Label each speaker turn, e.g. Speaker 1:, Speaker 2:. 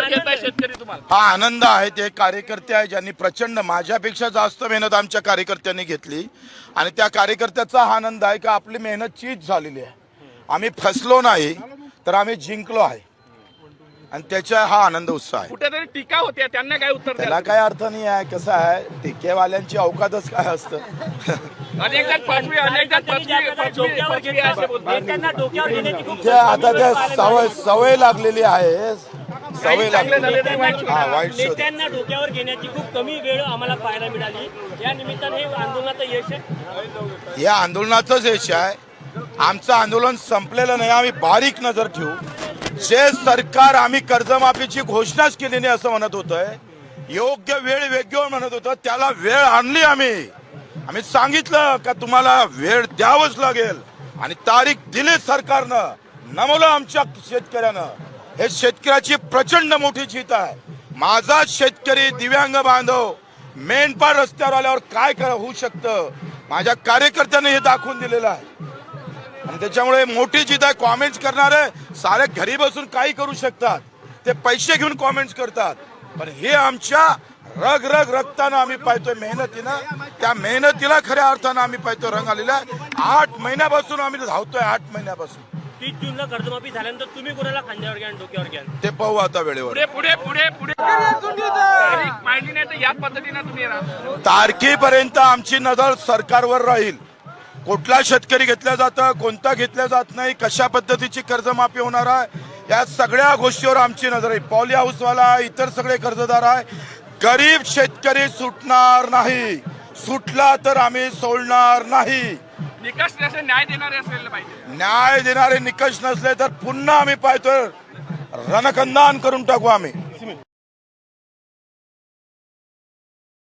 Speaker 1: डोक्यावर घेताय शेतकरी तुम्हाला?
Speaker 2: हा आनंद आहे. ते कार्यकर्ते आहे ज्यांनी प्रचंड माझ्यापेक्षा जास्त मेहनत आमच्या कार्यकर्त्यांनी घेतली आणि त्या कार्यकर्त्याचा हा आनंद आहे की आपली मेहनत चीज झालेली आहे. आम्ही फसलो नाही तर आम्ही जिंकलो आहे आणि त्याचा हा आनंद उत्साह आहे.
Speaker 1: कुठेतरी टीका होते, त्यांना काय उत्तर
Speaker 2: त्याला काय अर्थ नाही आहे. कसं आहे, टीकेवाल्यांची अवकातच काय असतं.
Speaker 1: अनेक जण पचवी असे बोलतात.
Speaker 2: ते आता त्या सवय लागलेली आहे. सवय लागलेली. हा, वाईट शोध.
Speaker 3: नेत्यांना डोक्यावर घेण्याची खूप कमी वेळ आम्हाला पाहायला मिळाली. या निमित्ताने हे आंदोलनाचं यश आहे.
Speaker 2: या आंदोलनाचंच यश आहे. आमचं आंदोलन संपलेलं नाही. आम्ही बारीक नजर ठेवू. जे सरकार आम्ही कर्जमाफीची घोषणाच केली नाही असं म्हणत होतोय, योग्य वेळ योग्य म्हणत होतं, त्याला वेळ आणली. आम्ही सांगितलं का तुम्हाला वेळ द्यावंच लागेल आणि तारीख दिली सरकारनं, नमवलं आमच्या शेतकऱ्यानं. हे शेतकऱ्याची प्रचंड मोठी जीत आहे. माझा शेतकरी दिव्यांग बांधव मेनपाड रस्त्यावर आल्यावर काय होऊ शकतं, माझ्या कार्यकर्त्याने हे दाखवून दिलेलं आहे आणि त्याच्यामुळे मोठी जीत आहे. कॉमेंट्स करणारे सारे घरी बसून काही करू शकतात, ते पैसे घेऊन कॉमेंट्स करतात, पण हे आमच्या रग रग रक्तानं आम्ही पाहतोय, मेहनतीनं. त्या मेहनतीला खऱ्या अर्थानं आम्ही पाहतोय रंग आलेला आहे. 8 महिन्यापासून आम्ही धावतोय. 8 महिन्यापासून.
Speaker 3: 30 जूनला कर्जमाफी झाल्यानंतर तुम्ही कोणाला खांद्यावर घ्या आणि डोक्यावर घ्या?
Speaker 2: ते पाहू आता वेळेवर.
Speaker 1: पुढे पुढे पुढे तारीख मांडली नाही तर याच पद्धतीने तुम्ही राहा.
Speaker 2: तारखेपर्यंत आमची नजर सरकारवर राहील. कुठला शेतकरी घेतला जातं, कोणता घेतला जात नाही, कशा पद्धतीची कर्जमाफी होणार आहे, या सगळ्या गोष्टीवर आमची नजर आहे. पॉली हाऊसवाला, इतर सगळे कर्जदार आहे. गरीब शेतकरी सुटणार नाही. सुटला तर आम्ही सोडणार नाही.
Speaker 1: निकष नसेल, न्याय देणारे असेल पाहिजे.
Speaker 2: न्याय देणारे निकष नसले तर पुन्हा आम्ही पाहतोय रणकंदान करून टाकू आम्ही.